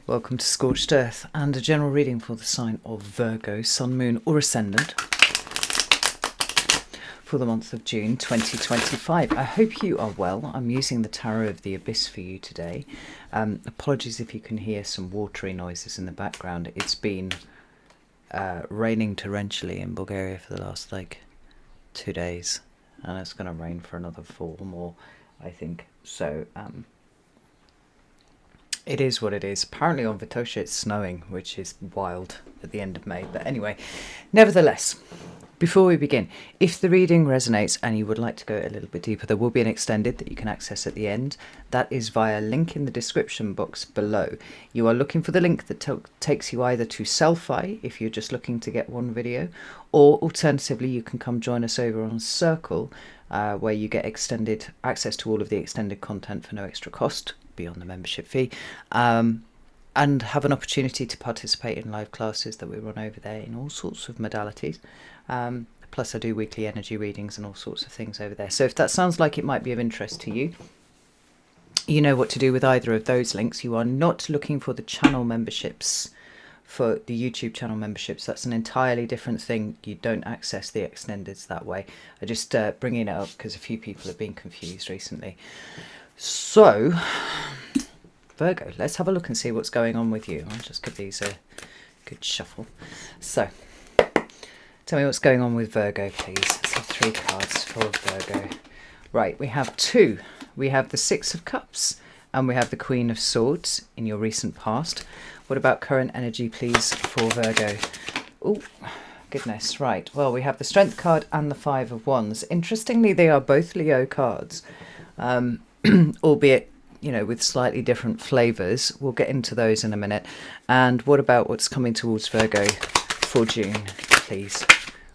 Welcome to Scorched Earth and a general reading for the sign of Virgo, Sun, Moon or Ascendant for the month of June 2025. I hope you are well. I'm using the Tarot of the Abyss for you today. Apologies if you can hear some watery noises in the background. It's been raining torrentially in Bulgaria for the last 2 days, and it's going to rain for another 4 more, I think. So it is what it is. Apparently on Vitosha it's snowing, which is wild at the end of May. But anyway, nevertheless, before we begin, if the reading resonates and you would like to go a little bit deeper, there will be an extended that you can access at the end. That is via a link in the description box below. You are looking for the link that takes you either to Selfie, if you're just looking to get one video, or alternatively you can come join us over on Circle, where you get extended access to all of the extended content for no extra cost beyond the membership fee, and have an opportunity to participate in live classes that we run over there in all sorts of modalities. Plus I do weekly energy readings and all sorts of things over there. So if that sounds like it might be of interest to you, you know what to do with either of those links. You are not looking for the channel memberships, for the YouTube channel memberships. That's an entirely different thing. You don't access the extendeds that way. I just bringing it up because a few people have been confused recently. So Virgo, let's have a look and see what's going on with you. I'll just give these a good shuffle. So tell me what's going on with Virgo, please. Let's have 3 cards for Virgo. Right, we have 2. We have the 6 of Cups and we have the Queen of Swords in your recent past. What about current energy, please, for Virgo? Oh, goodness. Right, well, we have the Strength card and the 5 of Wands. Interestingly, they are both Leo cards, albeit, you know, with slightly different flavours. We'll get into those in a minute. And what about what's coming towards Virgo for June, please?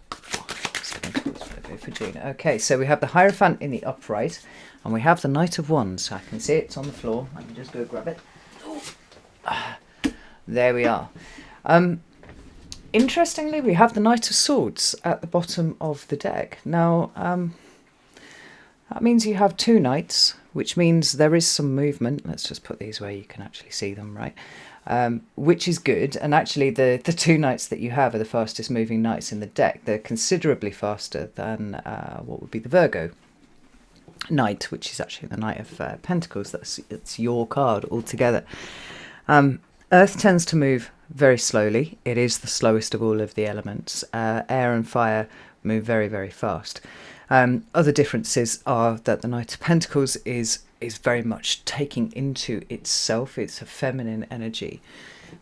What's coming towards Virgo for June? Okay, so we have the Hierophant in the upright, and we have the Knight of Wands. I can see it's on the floor. Let me just go grab it. There we are. Interestingly, we have the Knight of Swords at the bottom of the deck. Now, that means you have 2 knights, which means there is some movement. Let's just put these where you can actually see them, right? Which is good. And actually, the 2 knights that you have are the fastest moving knights in the deck. They're considerably faster than what would be the Virgo knight, which is actually the Knight of Pentacles. It's your card altogether. Earth tends to move very slowly. It is the slowest of all of the elements. Air and fire move very, very fast. Other differences are that the Knight of Pentacles is very much taking into itself. It's a feminine energy,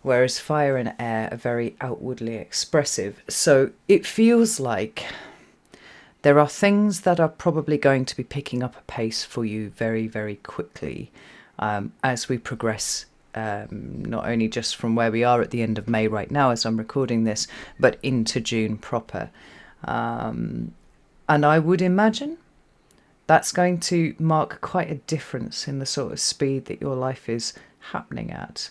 whereas fire and air are very outwardly expressive. So it feels like there are things that are probably going to be picking up a pace for you very, very quickly as we progress, not only just from where we are at the end of May right now as I'm recording this, but into June proper. And I would imagine that's going to mark quite a difference in the sort of speed that your life is happening at,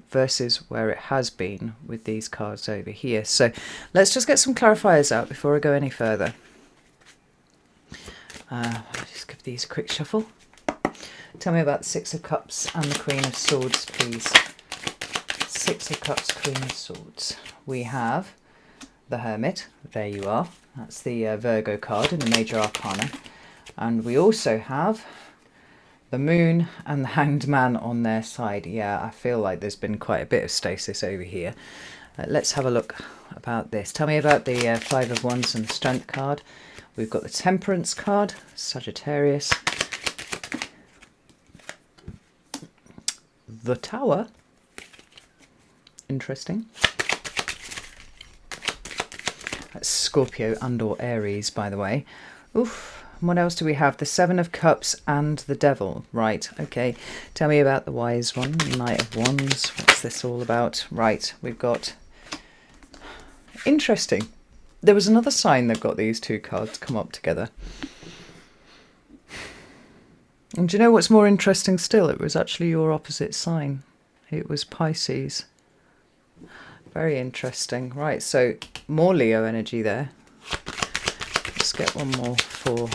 versus where it has been with these cards over here. So let's just get some clarifiers out before I go any further. I'll just give these a quick shuffle. Tell me about the 6 of Cups and the Queen of Swords, please. 6 of Cups, Queen of Swords. We have the Hermit. There you are. That's the Virgo card in the Major Arcana. And we also have the Moon and the Hanged Man on their side. Yeah, I feel like there's been quite a bit of stasis over here. Let's have a look about this. Tell me about the 5 of Wands and the Strength card. We've got the Temperance card, Sagittarius. The Tower. Interesting. That's Scorpio and/or Aries, by the way. Oof. What else do we have? The 7 of Cups and the Devil. Right, okay. Tell me about the Wise One, Knight of Wands. What's this all about? Right, we've got... Interesting. There was another sign that got these 2 cards come up together. And do you know what's more interesting still? It was actually your opposite sign. It was Pisces. Very interesting. Right, so more Leo energy there. Let's get one more for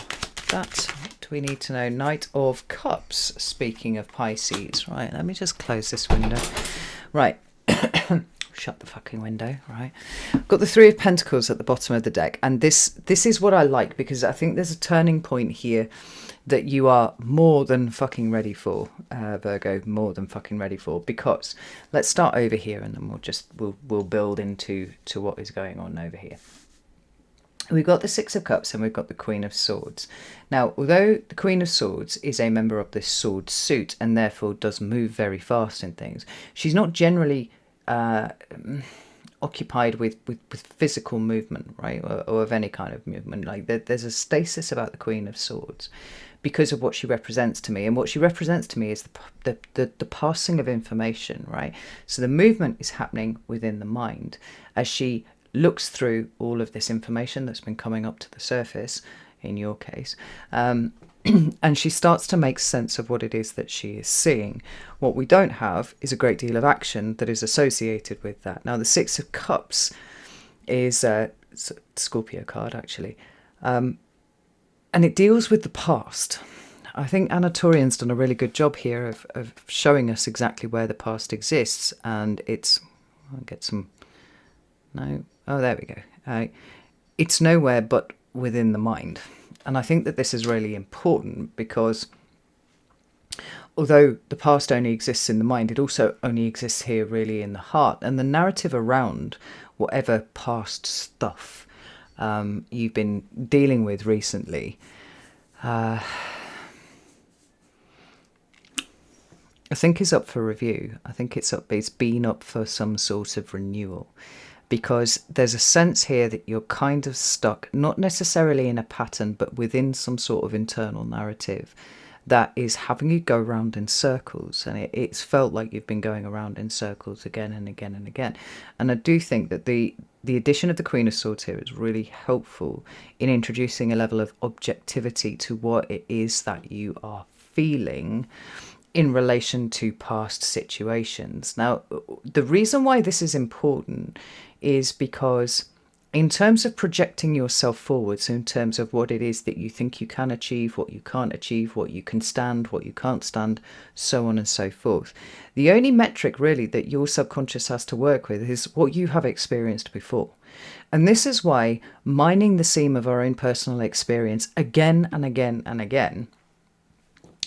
that. What do we need to know? Knight of Cups, speaking of Pisces. Right, let me just close this window. Right. Shut the fucking window, right? Got the Three of Pentacles at the bottom of the deck, and this is what I like, because I think there's a turning point here that you are more than fucking ready for, Virgo, more than fucking ready for, because let's start over here and then we'll build into what is going on over here. We've got the Six of Cups and we've got the Queen of Swords. Now, although the Queen of Swords is a member of this sword suit and therefore does move very fast in things, she's not generally occupied with physical movement, right, or of any kind of movement. Like there's a stasis about the Queen of Swords because of what she represents to me, and what she represents to me is the passing of information, right? So the movement is happening within the mind as she looks through all of this information that's been coming up to the surface, in your case, and she starts to make sense of what it is that she is seeing. What we don't have is a great deal of action that is associated with that. Now, the Six of Cups is a Scorpio card, actually, and it deals with the past. I think Anatorian's done a really good job here of showing us exactly where the past exists, and it's... I'll get some... No. Oh, there we go. It's nowhere but within the mind. And I think that this is really important because although the past only exists in the mind, it also only exists here really in the heart. And the narrative around whatever past stuff you've been dealing with recently, I think is up for review. I think it's been up for some sort of renewal. Because there's a sense here that you're kind of stuck, not necessarily in a pattern, but within some sort of internal narrative that is having you go around in circles. And it's felt like you've been going around in circles again and again and again. And I do think that the addition of the Queen of Swords here is really helpful in introducing a level of objectivity to what it is that you are feeling in relation to past situations. Now, the reason why this is important is because in terms of projecting yourself forward, so in terms of what it is that you think you can achieve, what you can't achieve, what you can stand, what you can't stand, so on and so forth, the only metric really that your subconscious has to work with is what you have experienced before. And this is why mining the seam of our own personal experience again and again and again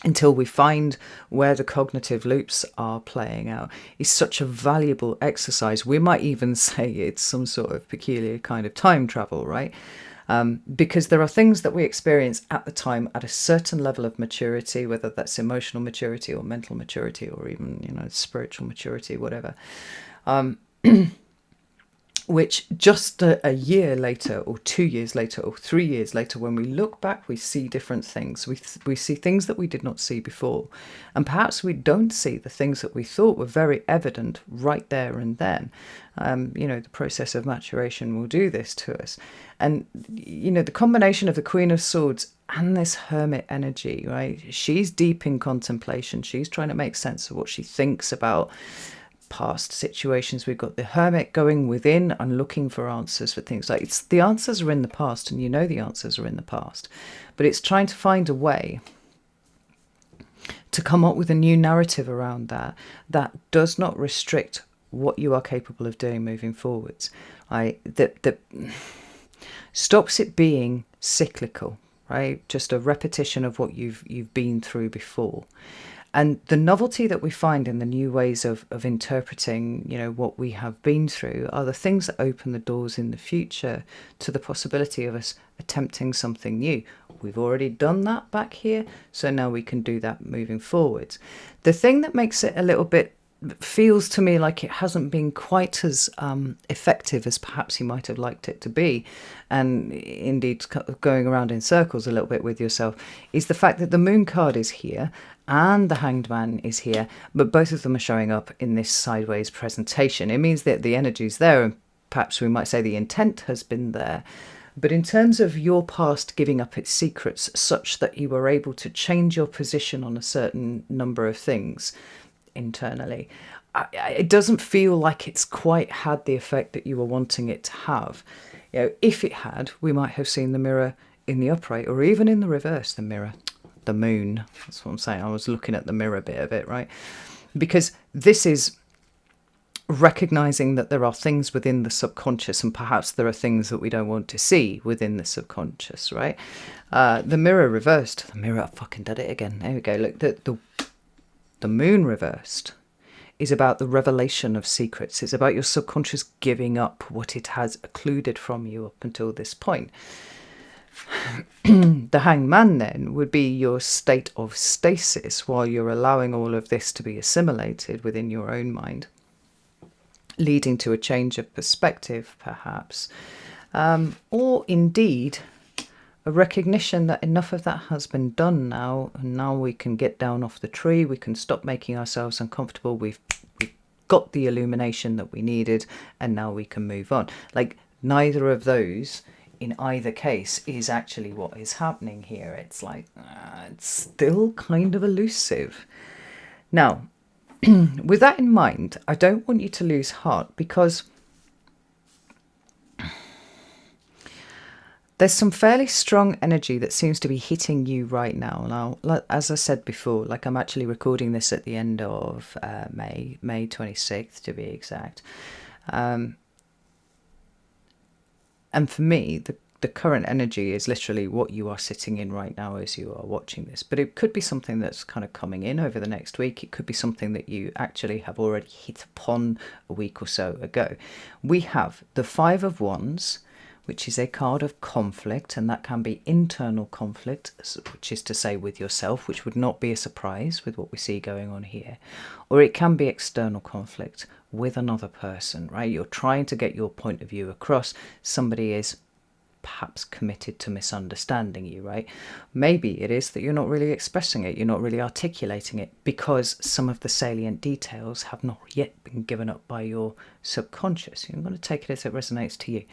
until we find where the cognitive loops are playing out is such a valuable exercise. We might even say it's some sort of peculiar kind of time travel, right? Because there are things that we experience at the time at a certain level of maturity, whether that's emotional maturity or mental maturity or even, spiritual maturity, whatever. Which just a year later or 2 years later or 3 years later, when we look back, we see different things. We see things that we did not see before. And perhaps we don't see the things that we thought were very evident right there and then. The process of maturation will do this to us. And, the combination of the Queen of Swords and this Hermit energy, right? She's deep in contemplation. She's trying to make sense of what she thinks about past situations. We've got the Hermit going within and looking for answers for things. Like the answers are in the past, and the answers are in the past, but it's trying to find a way to come up with a new narrative around that does not restrict what you are capable of doing moving forwards. That stops it being cyclical, right? Just a repetition of what you've been through before. And the novelty that we find in the new ways of interpreting, what we have been through are the things that open the doors in the future to the possibility of us attempting something new. We've already done that back here, so now we can do that moving forwards. The thing that makes it a little bit feels to me like it hasn't been quite as effective as perhaps you might have liked it to be, and indeed going around in circles a little bit with yourself, is the fact that the Moon card is here and the Hanged Man is here, but both of them are showing up in this sideways presentation. It means that the energy's there, and perhaps we might say the intent has been there. But in terms of your past giving up its secrets such that you were able to change your position on a certain number of things internally, it doesn't feel like it's quite had the effect that you were wanting it to have. If it had, we might have seen the mirror in the upright, or even in the reverse, the moon. That's what I'm saying. I was looking at the mirror bit of it, right? Because this is recognizing that there are things within the subconscious, and perhaps there are things that we don't want to see within the subconscious, right? The mirror reversed. The mirror, I fucking did it again. There we go. Look, the moon reversed is about the revelation of secrets. It's about your subconscious giving up what it has occluded from you up until this point. The hangman then would be your state of stasis while you're allowing all of this to be assimilated within your own mind, leading to a change of perspective, perhaps, or indeed a recognition that enough of that has been done now, and now we can get down off the tree, we can stop making ourselves uncomfortable, we've got the illumination that we needed, and now we can move on. Like, neither of those in either case is actually what is happening here. It's like, it's still kind of elusive. Now, with that in mind, I don't want you to lose heart, because there's some fairly strong energy that seems to be hitting you right now. Now, as I said before, like, I'm actually recording this at the end of May 26th to be exact. And for me, the current energy is literally what you are sitting in right now as you are watching this. But it could be something that's kind of coming in over the next week. It could be something that you actually have already hit upon a week or so ago. We have the Five of Wands, which is a card of conflict, and that can be internal conflict, which is to say with yourself, which would not be a surprise with what we see going on here, or it can be external conflict with another person, right? You're trying to get your point of view across. Somebody is perhaps committed to misunderstanding you, right? Maybe it is that you're not really expressing it, you're not really articulating it, because some of the salient details have not yet been given up by your subconscious. You're going to take it as it resonates to you.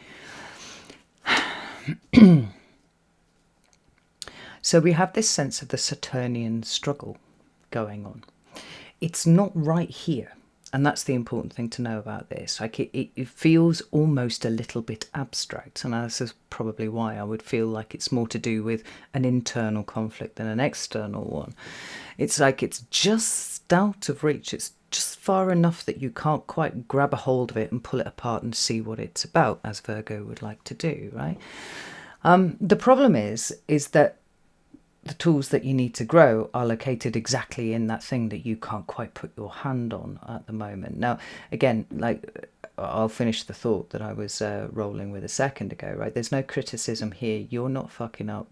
So we have this sense of the Saturnian struggle going on. It's not right here, and that's the important thing to know about this. Like, it feels almost a little bit abstract, and this is probably why I would feel like it's more to do with an internal conflict than an external one. It's like it's just out of reach. It's just far enough that you can't quite grab a hold of it and pull it apart and see what it's about, as Virgo would like to do, right? The problem is that the tools that you need to grow are located exactly in that thing that you can't quite put your hand on at the moment. Now, again, like, I'll finish the thought that I was rolling with a second ago, right? There's no criticism here. You're not fucking up,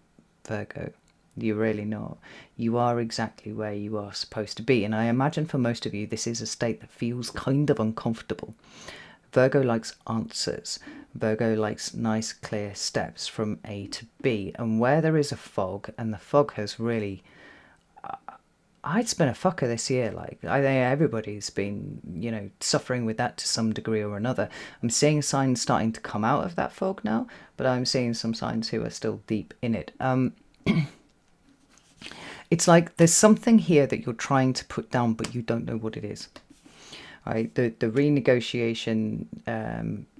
Virgo. You're really not. You are exactly where you are supposed to be. And I imagine for most of you, this is a state that feels kind of uncomfortable. Virgo likes answers. Virgo likes nice, clear steps from A to B. And where there is a fog, and the fog has really... It's been a fucker this year. Like, I think everybody's been, suffering with that to some degree or another. I'm seeing signs starting to come out of that fog now, but I'm seeing some signs who are still deep in it. It's like there's something here that you're trying to put down, but you don't know what it is. Right? The renegotiation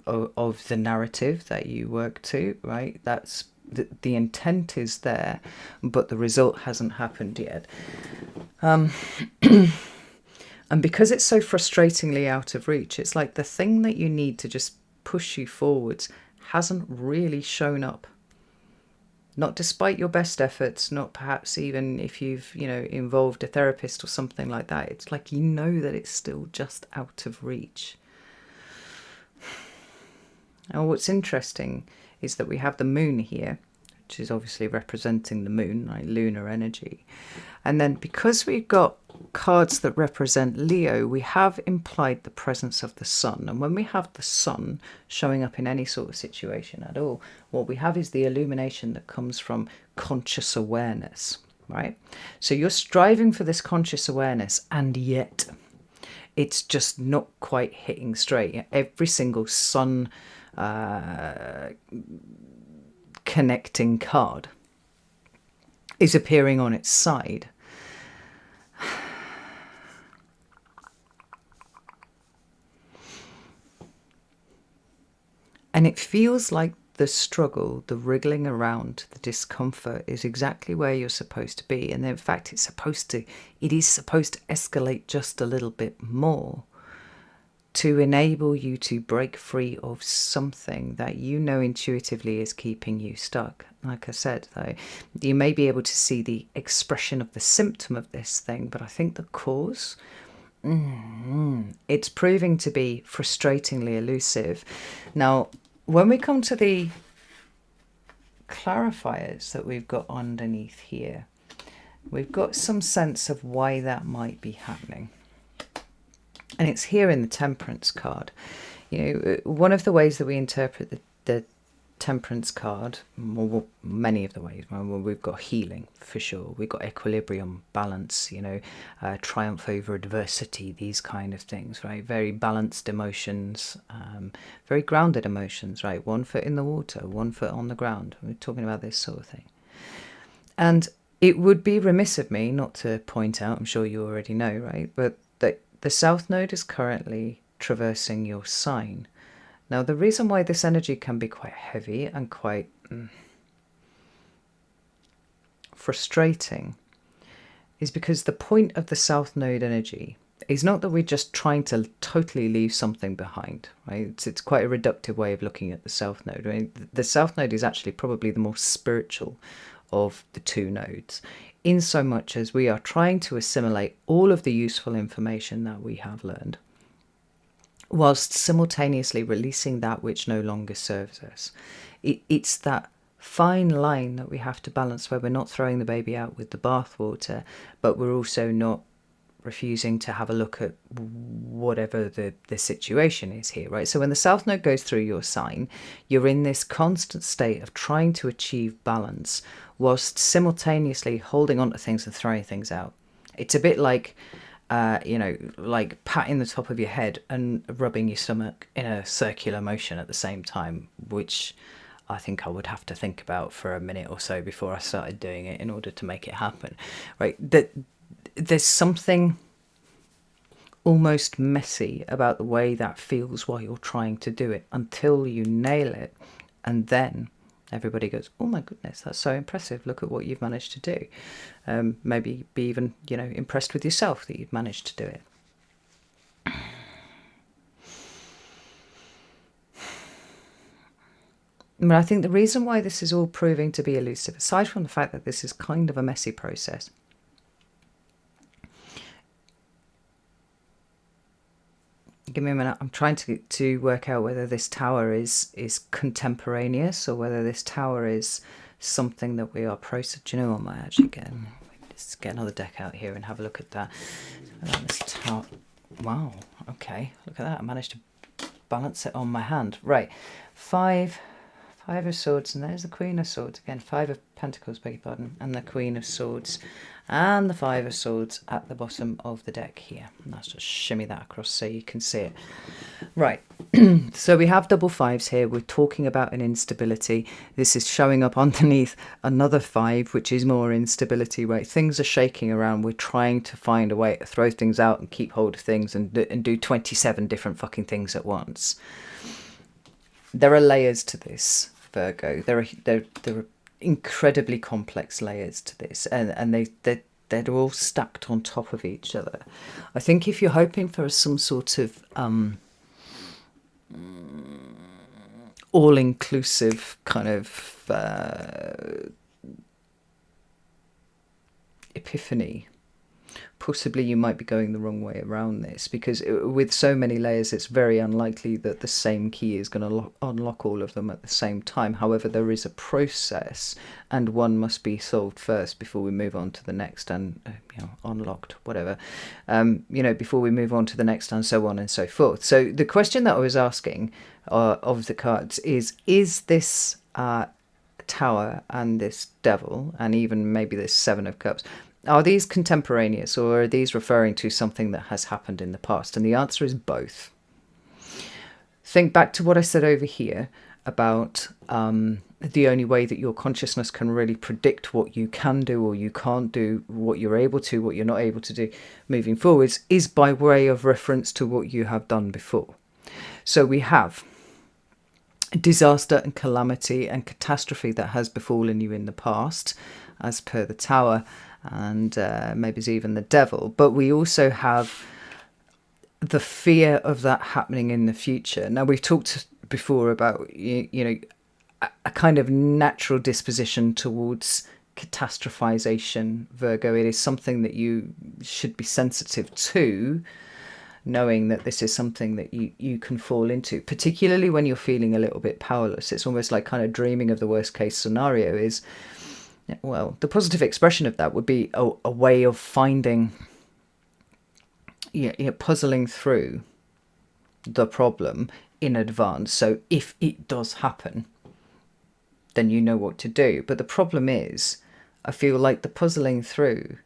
of the narrative that you work to, right? That's the intent is there, but the result hasn't happened yet. And because it's so frustratingly out of reach, it's like the thing that you need to just push you forwards hasn't really shown up. Not despite your best efforts, not perhaps even if you've, involved a therapist or something like that. It's like that it's still just out of reach. Now, what's interesting is that we have the moon here, which is obviously representing the moon, like lunar energy. And then because we've got cards that represent Leo, we have implied the presence of the sun. And when we have the sun showing up in any sort of situation at all, what we have is the illumination that comes from conscious awareness, right? So you're striving for this conscious awareness, and yet it's just not quite hitting straight. Every single sun connecting card is appearing on its side. And it feels like the struggle, the wriggling around, the discomfort is exactly where you're supposed to be. And in fact, it is supposed to escalate just a little bit more. to enable you to break free of something that you know intuitively is keeping you stuck. Like I said, though, you may be able to see the expression of the symptom of this thing, but I think the cause, it's proving to be frustratingly elusive. Now, when we come to the clarifiers that we've got underneath here, we've got some sense of why that might be happening. And it's here in the Temperance card. You know, one of the ways that we interpret the Temperance card, well, many of the ways, well, we've got healing for sure, we've got equilibrium, balance, you know, triumph over adversity, these kind of things, right? Very balanced emotions, very grounded emotions, right? 1 foot in the water, 1 foot on the ground. We're talking about this sort of thing. And it would be remiss of me not to point out, I'm sure you already know, right? But the South Node is currently traversing your sign. Now, the reason why this energy can be quite heavy and quite frustrating is because the point of the South Node energy is not that we're just trying to totally leave something behind, right? It's quite a reductive way of looking at the South Node. I mean, the South Node is actually probably the more spiritual of the two nodes, in so much as we are trying to assimilate all of the useful information that we have learned, whilst simultaneously releasing that which no longer serves us. It's that fine line that we have to balance, where we're not throwing the baby out with the bathwater, but we're also not refusing to have a look at whatever the situation is here, right? So when the South Node goes through your sign, you're in this constant state of trying to achieve balance whilst simultaneously holding on to things and throwing things out. It's a bit like, you know, like patting the top of your head and rubbing your stomach in a circular motion at the same time, which I think I would have to think about for a minute or so before I started doing it in order to make it happen, right? There's something almost messy about the way that feels while you're trying to do it, until you nail it, and then everybody goes, oh my goodness, that's so impressive, look at what you've managed to do. Maybe be even, you know, impressed with yourself that you've managed to do it. But I think the reason why this is all proving to be elusive, aside from the fact that this is kind of a messy process, give me a minute, I'm trying to work out whether this tower is contemporaneous or whether this tower is something that we are processing. Do you know what, I might actually just get another deck out here and have a look at that. This tower. Wow, okay, look at that, I managed to balance it on my hand. Right, Five of Swords, and there's the Queen of Swords again. 5 of Pentacles, beg your pardon, and the Queen of Swords, and the 5 of Swords at the bottom of the deck here. And let's just shimmy that across so you can see it. Right, so we have double 5s here. We're talking about an instability. This is showing up underneath another 5, which is more instability, right? Things are shaking around. We're trying to find a way to throw things out and keep hold of things and do 27 different fucking things at once. There are layers to this, Virgo. There are incredibly complex layers to this, and they're all stacked on top of each other. I think if you're hoping for some sort of all-inclusive kind of epiphany, possibly you might be going the wrong way around this, because with so many layers it's very unlikely that the same key is going to unlock all of them at the same time. However, there is a process, and one must be solved first before we move on to the next, and you know, unlocked, whatever, you know, before we move on to the next, and so on and so forth. So the question that I was asking of the cards is this Tower and this Devil, and even maybe this 7 of Cups, are these contemporaneous, or are these referring to something that has happened in the past? And the answer is both. Think back to what I said over here about the only way that your consciousness can really predict what you can do or you can't do, what you're able to, what you're not able to do moving forwards, is by way of reference to what you have done before. So we have disaster and calamity and catastrophe that has befallen you in the past, as per the Tower, and maybe it's even the Devil. But we also have the fear of that happening in the future. Now, we've talked before about, you know, a kind of natural disposition towards catastrophization, Virgo. It is something that you should be sensitive to, knowing that this is something that you can fall into, particularly when you're feeling a little bit powerless. It's almost like kind of dreaming of the worst case scenario is, well, the positive expression of that would be a way of finding, puzzling through the problem in advance. So if it does happen, then you know what to do. But the problem is, I feel like the puzzling through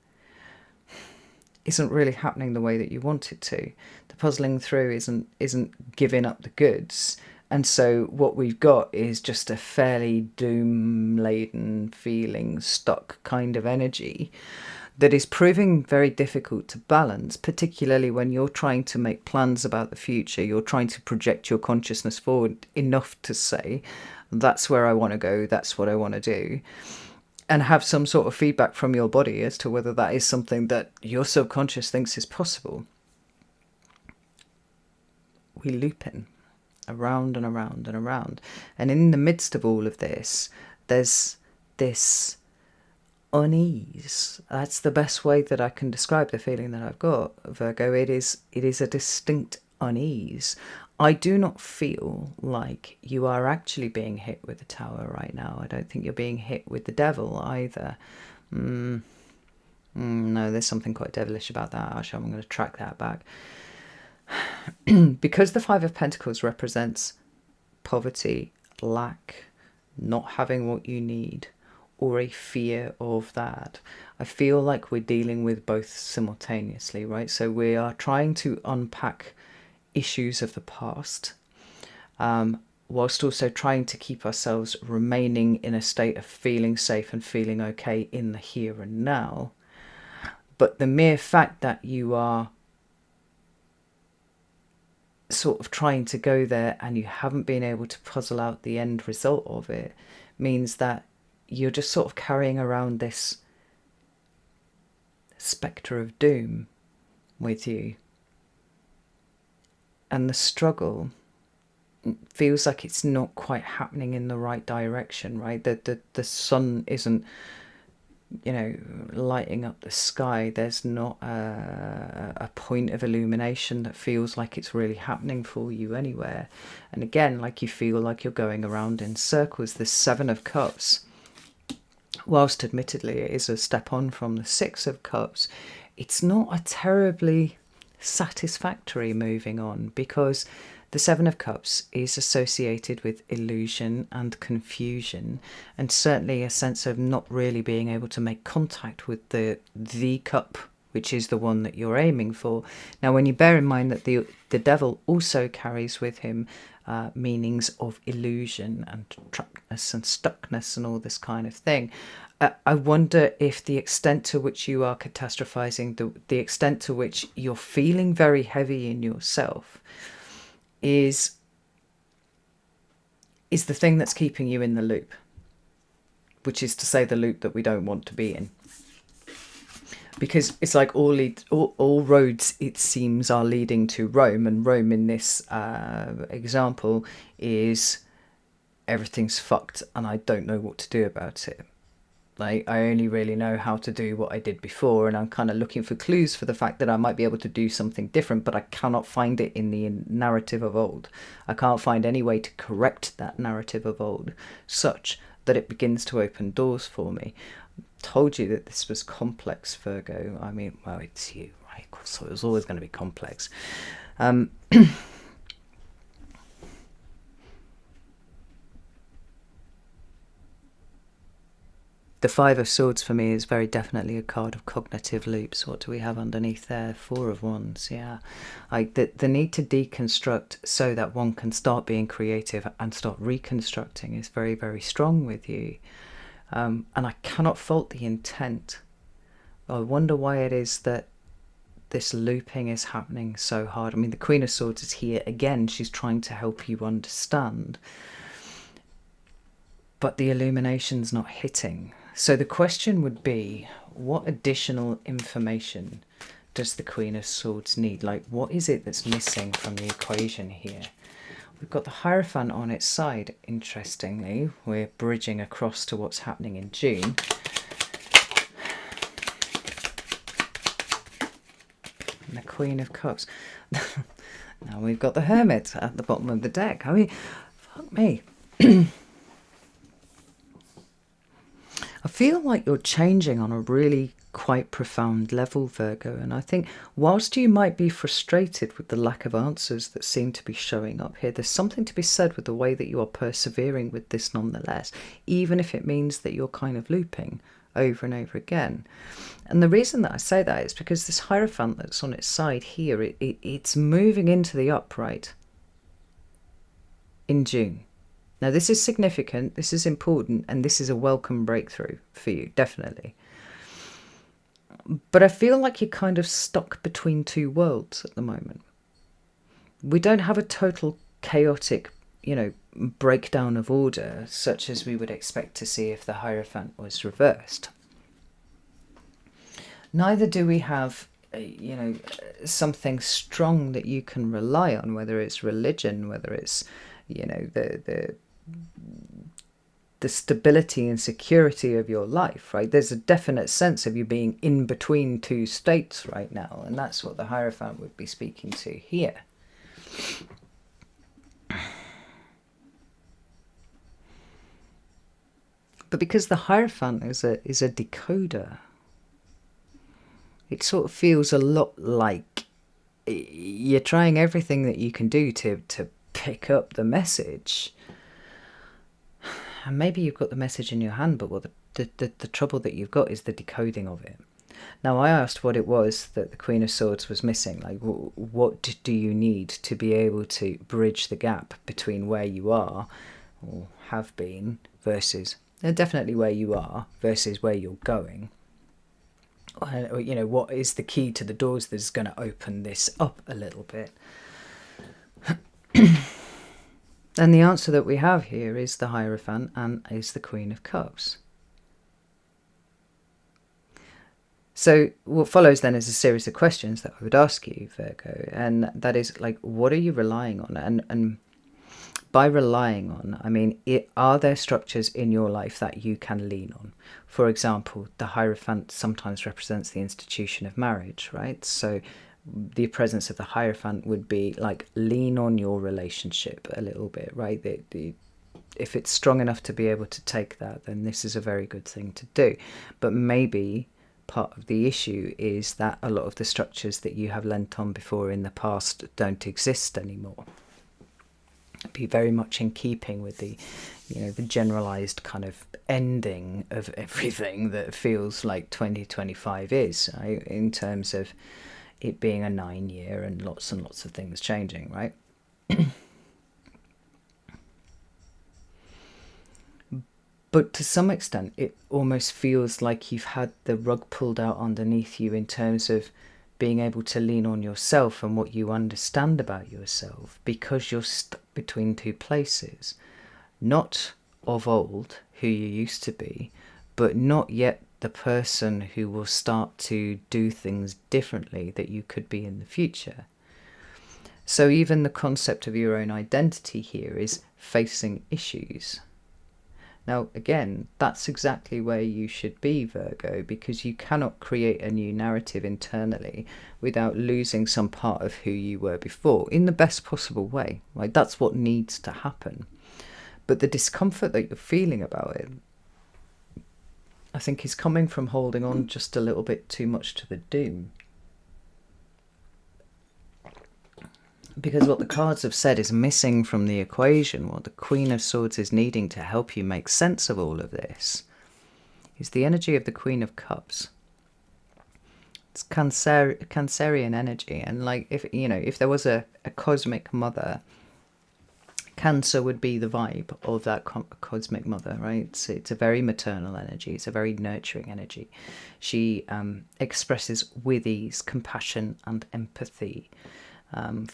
isn't really happening the way that you want it to. The puzzling through isn't giving up the goods. And so what we've got is just a fairly doom-laden, feeling stuck kind of energy that is proving very difficult to balance, particularly when you're trying to make plans about the future. You're trying to project your consciousness forward enough to say, that's where I want to go, that's what I want to do, and have some sort of feedback from your body as to whether that is something that your subconscious thinks is possible. We loop in around and around and around. And in the midst of all of this, there's this unease. That's the best way that I can describe the feeling that I've got, Virgo. It is a distinct unease. I do not feel like you are actually being hit with the Tower right now. I don't think you're being hit with the Devil either. No, there's something quite devilish about that. Actually, I'm going to track that back. Because the Five of Pentacles represents poverty, lack, not having what you need, or a fear of that, I feel like we're dealing with both simultaneously, right? So we are trying to unpack issues of the past, whilst also trying to keep ourselves remaining in a state of feeling safe and feeling okay in the here and now. But the mere fact that you are sort of trying to go there and you haven't been able to puzzle out the end result of it means that you're just sort of carrying around this spectre of doom with you. And the struggle feels like it's not quite happening in the right direction, right? The sun isn't, lighting up the sky. There's not a point of illumination that feels like it's really happening for you anywhere. And again, like you feel like you're going around in circles. The Seven of Cups, whilst admittedly it is a step on from the Six of Cups, it's not a terribly satisfactory moving on, because the Seven of Cups is associated with illusion and confusion, and certainly a sense of not really being able to make contact with the cup, which is the one that you're aiming for. Now, when you bear in mind that the Devil also carries with him meanings of illusion and trappedness and stuckness and all this kind of thing, I wonder if the extent to which you are catastrophizing, the extent to which you're feeling very heavy in yourself, is the thing that's keeping you in the loop, which is to say the loop that we don't want to be in. Because it's like all roads, it seems, are leading to Rome, and Rome in this example is everything's fucked and I don't know what to do about it. Like, I only really know how to do what I did before, and I'm kind of looking for clues for the fact that I might be able to do something different, but I cannot find it in the narrative of old. I can't find any way to correct that narrative of old such that it begins to open doors for me. I told you that this was complex, Virgo. I mean, well, it's you, right? So it was always going to be complex. The Five of Swords for me is very definitely a card of cognitive loops. What do we have underneath there? Four of Wands, yeah. Like the need to deconstruct so that one can start being creative and start reconstructing is very, very strong with you. And I cannot fault the intent. I wonder why it is that this looping is happening so hard. I mean, the Queen of Swords is here again. She's trying to help you understand. But the illumination's not hitting. So the question would be, what additional information does the Queen of Swords need? Like, what is it that's missing from the equation here? We've got the Hierophant on its side, interestingly. We're bridging across to what's happening in June. And the Queen of Cups. Now we've got the Hermit at the bottom of the deck. I mean, fuck me. I feel like you're changing on a really quite profound level, Virgo, and I think whilst you might be frustrated with the lack of answers that seem to be showing up here, there's something to be said with the way that you are persevering with this nonetheless, even if it means that you're kind of looping over and over again. And the reason that I say that is because this Hierophant that's on its side here, it's moving into the upright in June. Now, this is significant, this is important, and this is a welcome breakthrough for you, definitely. But I feel like you're kind of stuck between two worlds at the moment. We don't have a total chaotic, breakdown of order, such as we would expect to see if the Hierophant was reversed. Neither do we have, something strong that you can rely on, whether it's religion, whether it's, the stability and security of your life, right? There's a definite sense of you being in between two states right now, and that's what the Hierophant would be speaking to here. But because the Hierophant is a decoder, it sort of feels a lot like you're trying everything that you can do to pick up the message. And maybe you've got the message in your hand, but what the trouble that you've got is the decoding of it. Now, I asked what it was that the Queen of Swords was missing. Like, what do you need to be able to bridge the gap between where you are, or have been, versus, definitely where you are, versus where you're going? What is the key to the doors that's going to open this up a little bit? And the answer that we have here is the Hierophant and is the Queen of Cups. So what follows then is a series of questions that I would ask you, Virgo, and that is like, what are you relying on? And by relying on, I mean, are there structures in your life that you can lean on? For example, the Hierophant sometimes represents the institution of marriage, right? So the presence of the Hierophant would be like, lean on your relationship a little bit, right? If it's strong enough to be able to take that, then this is a very good thing to do. But maybe part of the issue is that a lot of the structures that you have lent on before in the past don't exist anymore. Be very much in keeping with the generalized kind of ending of everything that feels like 2025 is, right? In terms of it being a 9-year and lots of things changing, right? But to some extent, it almost feels like you've had the rug pulled out underneath you in terms of being able to lean on yourself and what you understand about yourself, because you're stuck between two places. Not of old, who you used to be, but not yet the person who will start to do things differently that you could be in the future. So even the concept of your own identity here is facing issues. Now, again, that's exactly where you should be, Virgo, because you cannot create a new narrative internally without losing some part of who you were before, in the best possible way. Like, that's what needs to happen. But the discomfort that you're feeling about it, I think, is coming from holding on just a little bit too much to the doom. Because what the cards have said is missing from the equation, what the Queen of Swords is needing to help you make sense of all of this, is the energy of the Queen of Cups. It's Cancerian energy, and like, if there was a cosmic mother, Cancer would be the vibe of that cosmic mother, right? It's a very maternal energy. It's a very nurturing energy. She expresses with ease, compassion and empathy.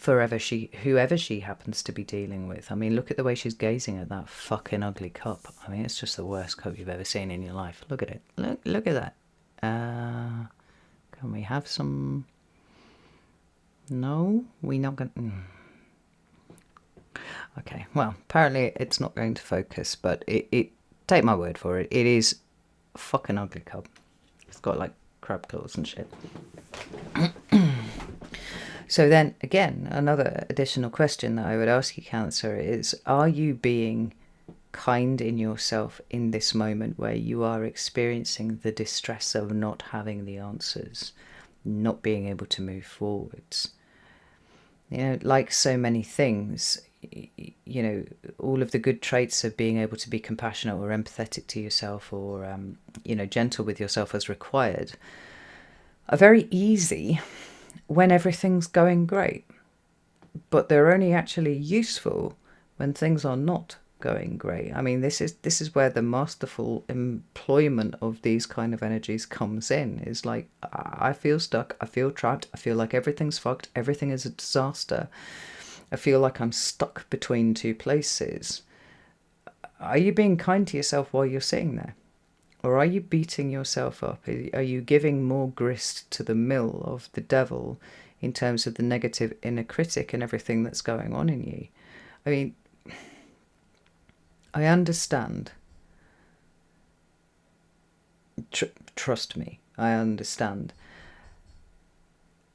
Whoever she happens to be dealing with. I mean, look at the way she's gazing at that fucking ugly cup. I mean, it's just the worst cup you've ever seen in your life. Look at it. Look at that. Can we have some No, we're not going to... Okay, well, apparently it's not going to focus, but it take my word for it, it is a fucking ugly cub. It's got like crab claws and shit. So then, again, another additional question that I would ask you, Cancer, is, are you being kind in yourself in this moment where you are experiencing the distress of not having the answers, not being able to move forwards? You know, like so many things, you know, all of the good traits of being able to be compassionate or empathetic to yourself, or, you know, gentle with yourself as required, are very easy when everything's going great. But they're only actually useful when things are not going great. I mean, this is where the masterful employment of these kind of energies comes in. Is like, I feel stuck, I feel trapped, I feel like everything's fucked, everything is a disaster, I feel like I'm stuck between two places. Are you being kind to yourself while you're sitting there? Or are you beating yourself up? Are you giving more grist to the mill of the devil in terms of the negative inner critic and everything that's going on in you? I mean, I understand. Trust me, I understand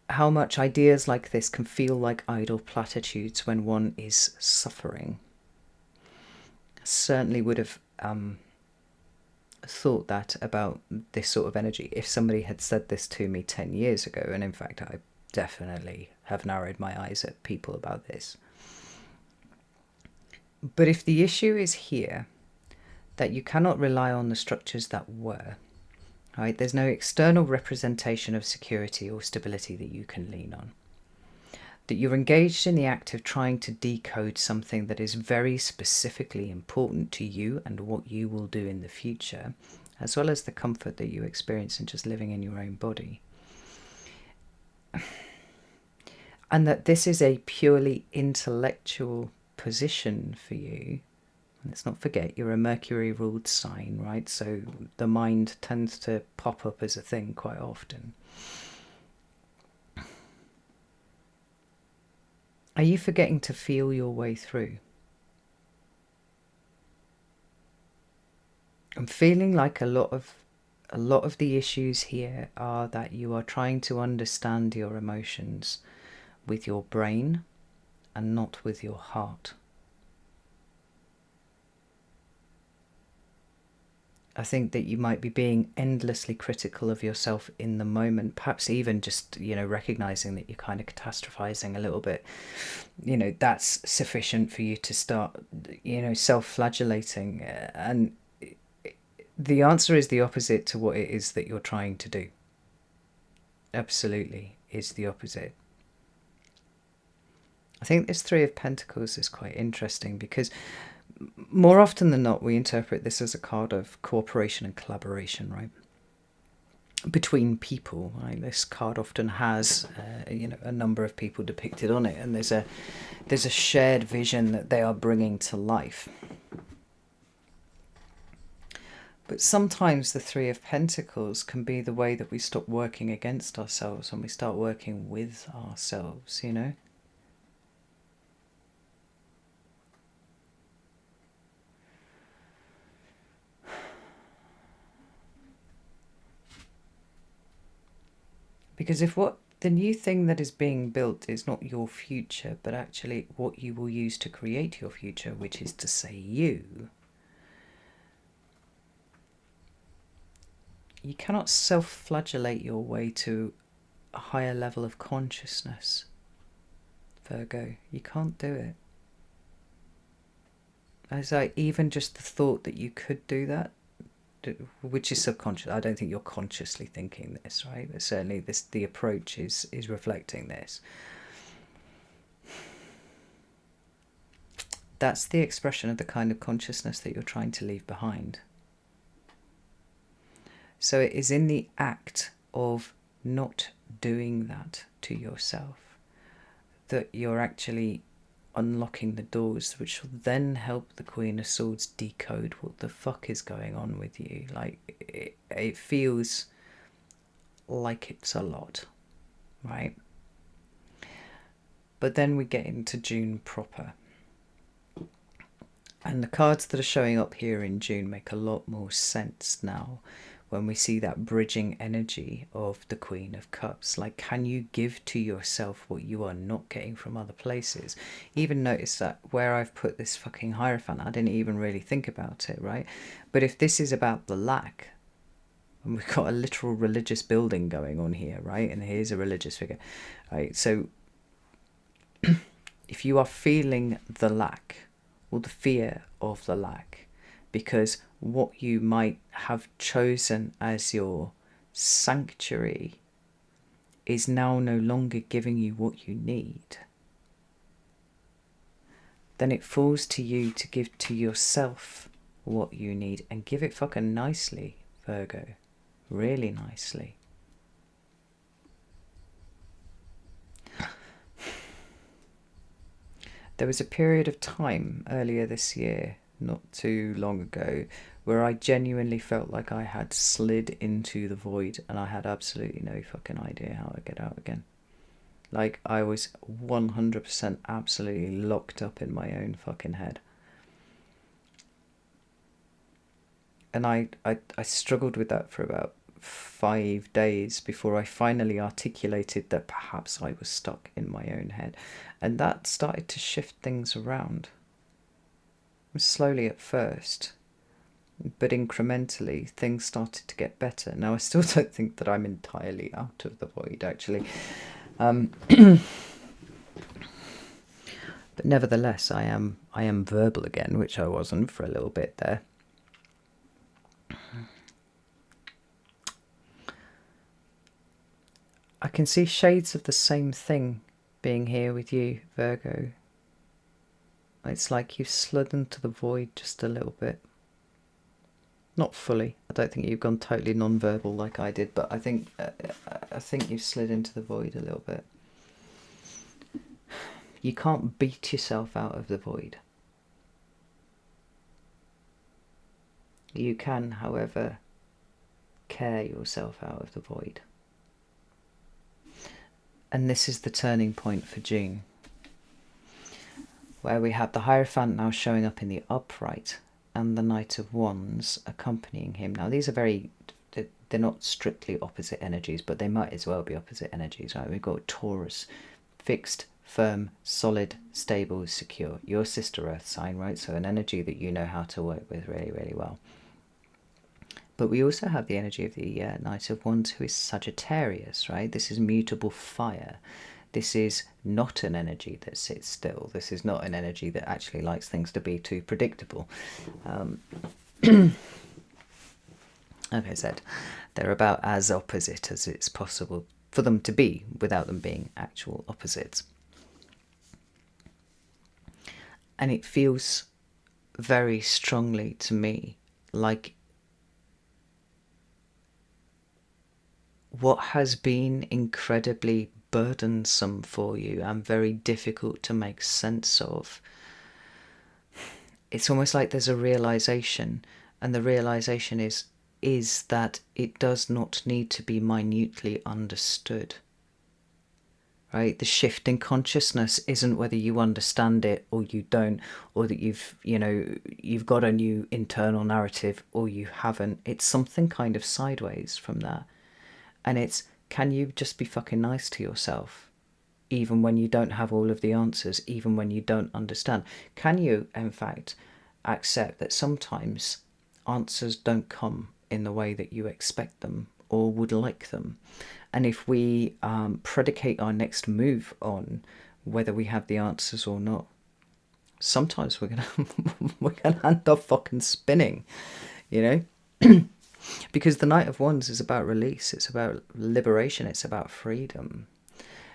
how much ideas like this can feel like idle platitudes when one is suffering. I certainly would have thought that about this sort of energy if somebody had said this to me 10 years ago, and in fact I definitely have narrowed my eyes at people about this. But if the issue is here, that you cannot rely on the structures that were, right? There's no external representation of security or stability that you can lean on. That you're engaged in the act of trying to decode something that is very specifically important to you and what you will do in the future, as well as the comfort that you experience in just living in your own body. And that this is a purely intellectual position for you. Let's not forget, you're a Mercury-ruled sign, right? So the mind tends to pop up as a thing quite often. Are you forgetting to feel your way through? I'm feeling like a lot of the issues here are that you are trying to understand your emotions with your brain and not with your heart. I think that you might be being endlessly critical of yourself in the moment, perhaps even just, you know, recognizing that you're kind of catastrophizing a little bit. You know, that's sufficient for you to start, you know, self-flagellating. And the answer is the opposite to what it is that you're trying to do. Absolutely is the opposite. I think this Three of Pentacles is quite interesting because more often than not, we interpret this as a card of cooperation and collaboration, right? Between people, right? This card often has, you know, a number of people depicted on it, and there's a shared vision that they are bringing to life. But sometimes the Three of Pentacles can be the way that we stop working against ourselves and we start working with ourselves, you know? Because if what the new thing that is being built is not your future, but actually what you will use to create your future, which is to say you cannot self-flagellate your way to a higher level of consciousness, Virgo. You can't do it. As even just the thought that you could do that, which is subconscious. I don't think you're consciously thinking this, right? But certainly the approach is reflecting this. That's the expression of the kind of consciousness that you're trying to leave behind. So it is in the act of not doing that to yourself that you're actually unlocking the doors, which will then help the Queen of Swords decode what the fuck is going on with you. Like, it feels like it's a lot, right? But then we get into June proper. And the cards that are showing up here in June make a lot more sense now when we see that bridging energy of the Queen of Cups. Like, can you give to yourself what you are not getting from other places? Even notice that where I've put this fucking Hierophant, I didn't even really think about it, right? But if this is about the lack, and we've got a literal religious building going on here, right? And here's a religious figure, right? So if you are feeling the lack, or the fear of the lack, because what you might have chosen as your sanctuary is now no longer giving you what you need, then it falls to you to give to yourself what you need, and give it fucking nicely, Virgo. Really nicely. There was a period of time earlier this year, not too long ago, where I genuinely felt like I had slid into the void and I had absolutely no fucking idea how to get out again. Like, I was 100% absolutely locked up in my own fucking head. And I struggled with that for about 5 days before I finally articulated that perhaps I was stuck in my own head. And that started to shift things around. Slowly at first, but incrementally things started to get better. Now, I still don't think that I'm entirely out of the void, actually. But nevertheless, I am verbal again, which I wasn't for a little bit there. I can see shades of the same thing being here with you, Virgo. It's like you've slid into the void just a little bit. Not fully. I don't think you've gone totally non-verbal like I did, but I think you've slid into the void a little bit. You can't beat yourself out of the void. You can, however, care yourself out of the void. And this is the turning point for June, where we have the Hierophant now showing up in the upright and the Knight of Wands accompanying him. Now, these are they're not strictly opposite energies, but they might as well be opposite energies, right? We've got Taurus, fixed, firm, solid, stable, secure. Your sister Earth sign, right? So an energy that you know how to work with really, really well. But we also have the energy of the Knight of Wands, who is Sagittarius, right? This is mutable fire. This is not an energy that sits still. This is not an energy that actually likes things to be too predictable. Like I said, they're about as opposite as it's possible for them to be without them being actual opposites. And it feels very strongly to me like what has been incredibly burdensome for you and very difficult to make sense of, it's almost like there's a realization, and the realization is that it does not need to be minutely understood, right? The shift in consciousness isn't whether you understand it or you don't, or that you've got a new internal narrative or you haven't. It's something kind of sideways from that. And it's, can you just be fucking nice to yourself, even when you don't have all of the answers, even when you don't understand? Can you, in fact, accept that sometimes answers don't come in the way that you expect them or would like them? And if we predicate our next move on whether we have the answers or not, sometimes we're gonna end up fucking spinning, you know? Because the Knight of Wands is about release, it's about liberation, it's about freedom.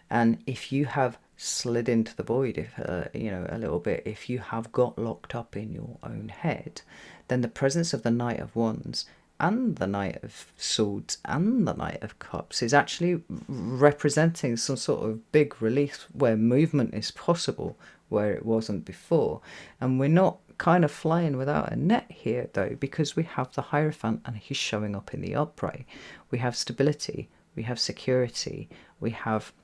And if you have slid into the void, a little bit, if you have got locked up in your own head, then the presence of the Knight of Wands and the Knight of Swords and the Knight of Cups is actually representing some sort of big release where movement is possible where it wasn't before. And we're not kind of flying without a net here, though, because we have the Hierophant and he's showing up in the upright. We have stability, we have security, we have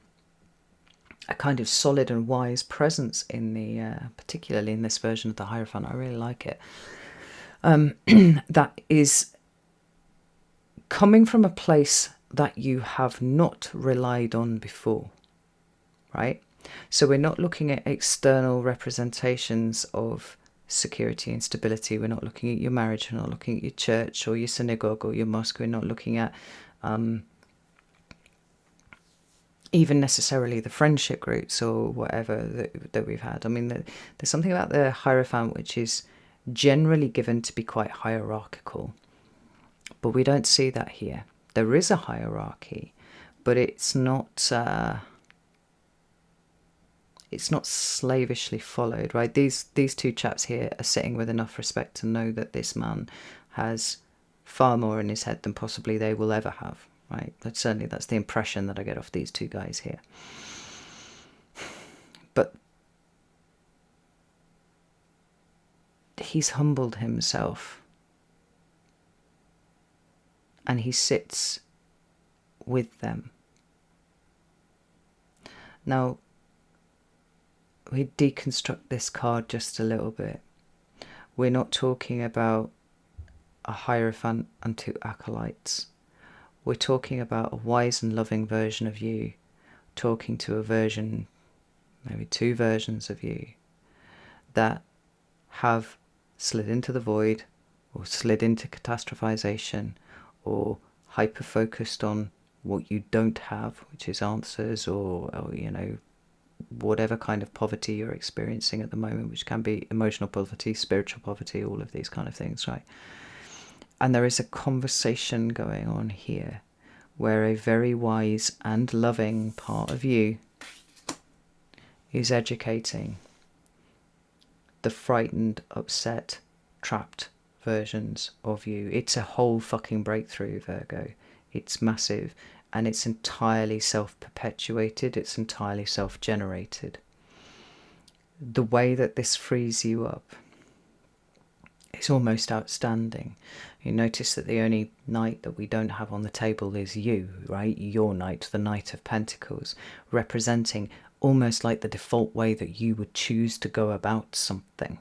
a kind of solid and wise presence in the, particularly in this version of the Hierophant. I really like it. That is coming from a place that you have not relied on before, right? So we're not looking at external representations of security and stability. We're not looking at your marriage. We're not looking at your church or your synagogue or your mosque. We're not looking at even necessarily the friendship groups or whatever that we've had. I mean, there's something about the Hierophant which is generally given to be quite hierarchical, but we don't see that here. There is a hierarchy, but it's not slavishly followed, right? These two chaps here are sitting with enough respect to know that this man has far more in his head than possibly they will ever have, right? That's the impression that I get off these two guys here. But he's humbled himself, and he sits with them. Now, we deconstruct this card just a little bit. We're not talking about a Hierophant and two acolytes. We're talking about a wise and loving version of you talking to a version, maybe two versions of you, that have slid into the void or slid into catastrophization or hyper-focused on what you don't have, which is answers or whatever kind of poverty you're experiencing at the moment, which can be emotional poverty, spiritual poverty, all of these kind of things, right? And there is a conversation going on here where a very wise and loving part of you is educating the frightened, upset, trapped versions of you. It's a whole fucking breakthrough, Virgo. It's massive, and it's entirely self-perpetuated. It's entirely self-generated. The way that this frees you up is almost outstanding. You notice that the only knight that we don't have on the table is you, right? Your knight, the Knight of Pentacles, representing almost like the default way that you would choose to go about something.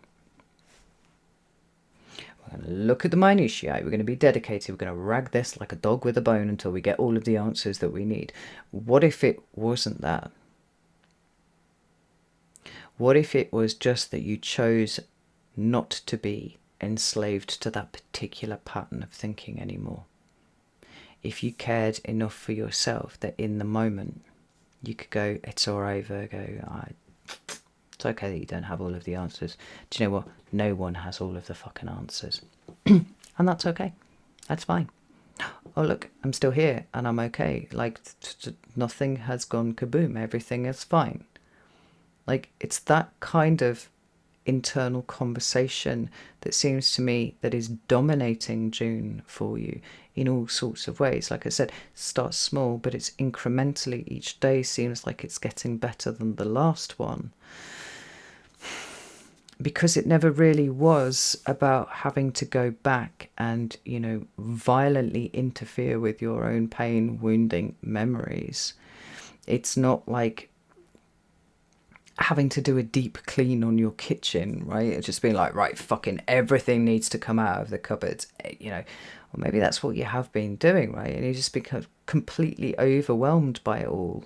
We're going to look at the minutiae. We're going to be dedicated. We're going to rag this like a dog with a bone until we get all of the answers that we need. What if it wasn't that? What if it was just that you chose not to be enslaved to that particular pattern of thinking anymore? If you cared enough for yourself that in the moment you could go, it's alright, Virgo, it's okay that you don't have all of the answers. Do you know what? No one has all of the fucking answers. And that's okay. That's fine. Oh, look, I'm still here and I'm okay. Like, nothing has gone kaboom. Everything is fine. Like, it's that kind of internal conversation that seems to me that is dominating June for you in all sorts of ways. Like I said, starts small, but it's incrementally. Each day seems like it's getting better than the last one, because it never really was about having to go back and, violently interfere with your own pain, wounding memories. It's not like having to do a deep clean on your kitchen, right? It's just being like, right, fucking everything needs to come out of the cupboards, or maybe that's what you have been doing, right? And you just become completely overwhelmed by it all.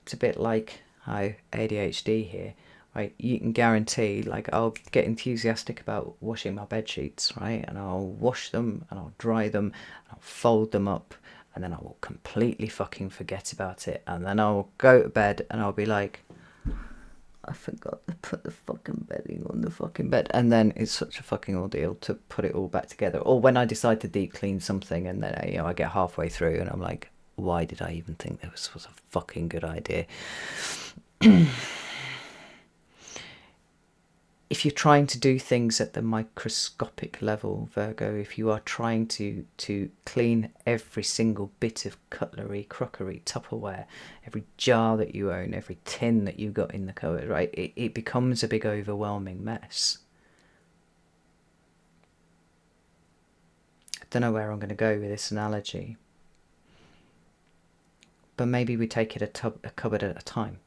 It's a bit like how ADHD here, right? You can guarantee, like, I'll get enthusiastic about washing my bed sheets, right? And I'll wash them and I'll dry them and I'll fold them up, and then I will completely fucking forget about it, and then I'll go to bed and I'll be like, I forgot to put the fucking bedding on the fucking bed. And then it's such a fucking ordeal to put it all back together. Or when I decide to deep clean something and then I get halfway through and I'm like, why did I even think this was a fucking good idea? If you're trying to do things at the microscopic level, Virgo, if you are trying to clean every single bit of cutlery, crockery, Tupperware, every jar that you own, every tin that you got in the cupboard, right, it becomes a big overwhelming mess. I don't know where I'm going to go with this analogy, but maybe we take it a cupboard at a time.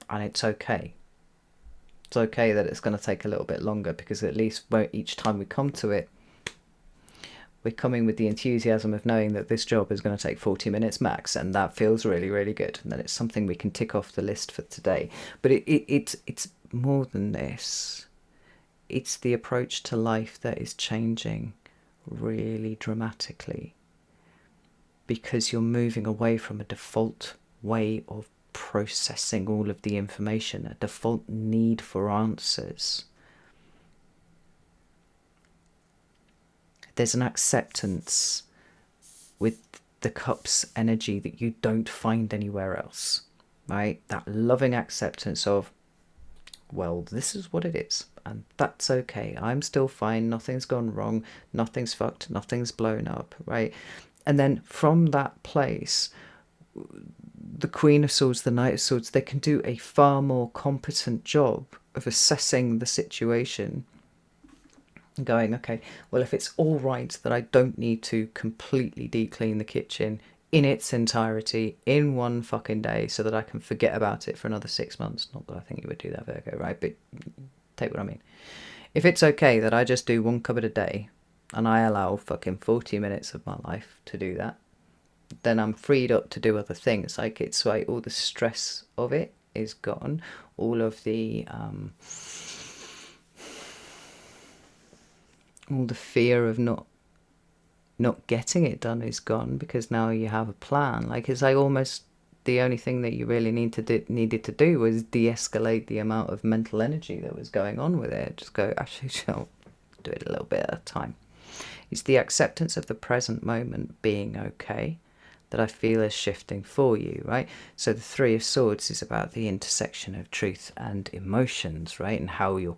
And it's okay. It's okay that it's going to take a little bit longer, because at least each time we come to it, we're coming with the enthusiasm of knowing that this job is going to take 40 minutes max, and that feels really, really good. And that it's something we can tick off the list for today. But it's more than this. It's the approach to life that is changing really dramatically, because you're moving away from a default way of processing all of the information, a default need for answers. There's an acceptance with the cup's energy that you don't find anywhere else, right? That loving acceptance of, well, this is what it is, and that's okay. I'm still fine. Nothing's gone wrong. Nothing's fucked. Nothing's blown up, right? And then from that place, the Queen of Swords, the Knight of Swords, they can do a far more competent job of assessing the situation, going, okay, well, if it's all right that I don't need to completely deep clean the kitchen in its entirety in one fucking day so that I can forget about it for another 6 months, not that I think you would do that, Virgo, right? But take what I mean. If it's okay that I just do one cupboard a day and I allow fucking 40 minutes of my life to do that, then I'm freed up to do other things. Like, it's like all the stress of it is gone. All of the all the fear of not getting it done is gone, because now you have a plan. Like, it's like almost the only thing that you really needed to do was de-escalate the amount of mental energy that was going on with it. Just go, actually, I'll do it a little bit at a time. It's the acceptance of the present moment being okay that I feel is shifting for you, right? So the Three of Swords is about the intersection of truth and emotions, right? And how your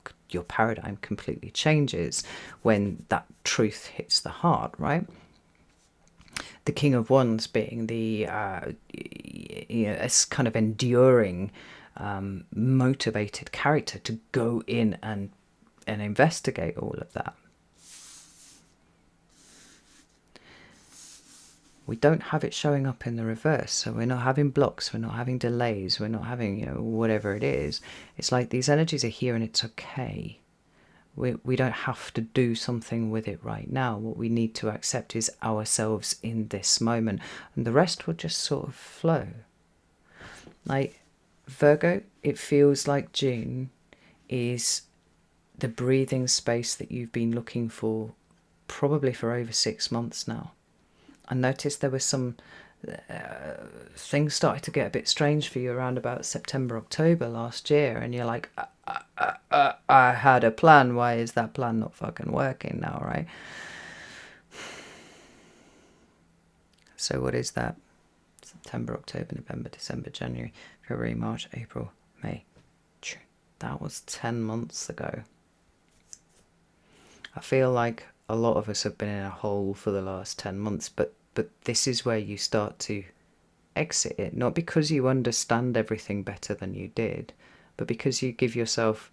paradigm completely changes when that truth hits the heart, right? The King of Wands being the it's kind of enduring, motivated character to go in and investigate all of that. We don't have it showing up in the reverse, so we're not having blocks, we're not having delays, we're not having, whatever it is. It's like these energies are here and it's okay. We don't have to do something with it right now. What we need to accept is ourselves in this moment, and the rest will just sort of flow. Like, Virgo, it feels like June is the breathing space that you've been looking for probably for over 6 months now. I noticed there was some things started to get a bit strange for you around about September, October last year, and you're like, I had a plan. Why is that plan not fucking working now, right? So what is that? September, October, November, December, January, February, March, April, May, June. That was 10 months ago. I feel like a lot of us have been in a hole for the last 10 months, but this is where you start to exit it, not because you understand everything better than you did, but because you give yourself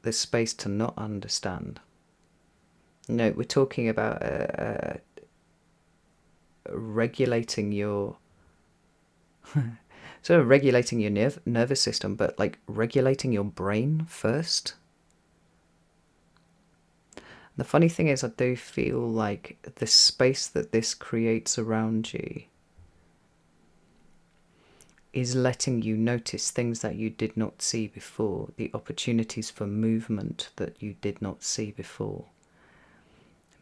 the space to not understand. No, we're talking about regulating your sort of regulating your nervous system, but like regulating your brain first. The funny thing is, I do feel like the space that this creates around you is letting you notice things that you did not see before, the opportunities for movement that you did not see before.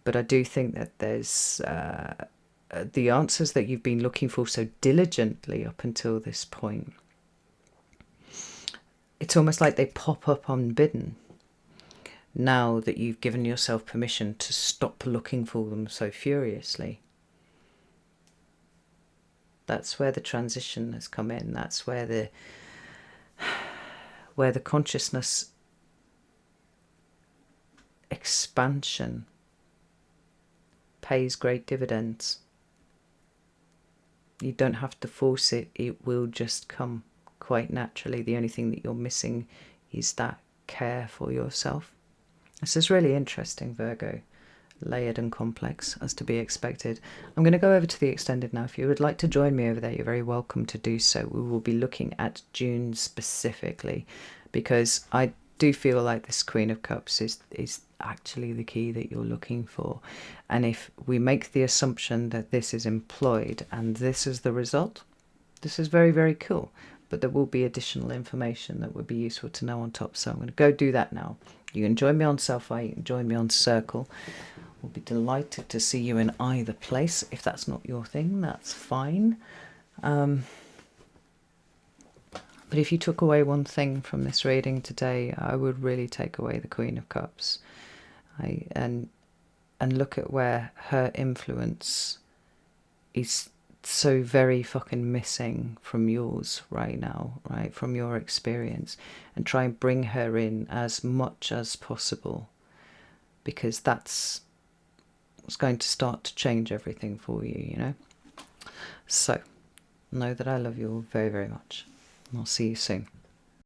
But I do think that there's the answers that you've been looking for so diligently up until this point. It's almost like they pop up unbidden now that you've given yourself permission to stop looking for them so furiously. That's where the transition has come in. That's where the consciousness expansion pays great dividends. You don't have to force it. It will just come quite naturally. The only thing that you're missing is that care for yourself. This is really interesting, Virgo. layered and complex, as to be expected. I'm going to go over to the extended now. If you would like to join me over there, you're very welcome to do so. We will be looking at June specifically, because I do feel like this Queen of Cups is actually the key that you're looking for. And if we make the assumption that this is employed and this is the result, this is very, very cool. But there will be additional information that would be useful to know on top. So I'm going to go do that now. You can join me on Self-Eye, you can join me on Circle. We'll be delighted to see you in either place. If that's not your thing, that's fine. But if you took away one thing from this reading today, I would really take away the Queen of Cups. And look at where her influence is so very fucking missing from yours right now, right? From your experience. And try and bring her in as much as possible, because that's what's going to start to change everything for you, you know? So, know that I love you all very, very much. And I'll see you soon.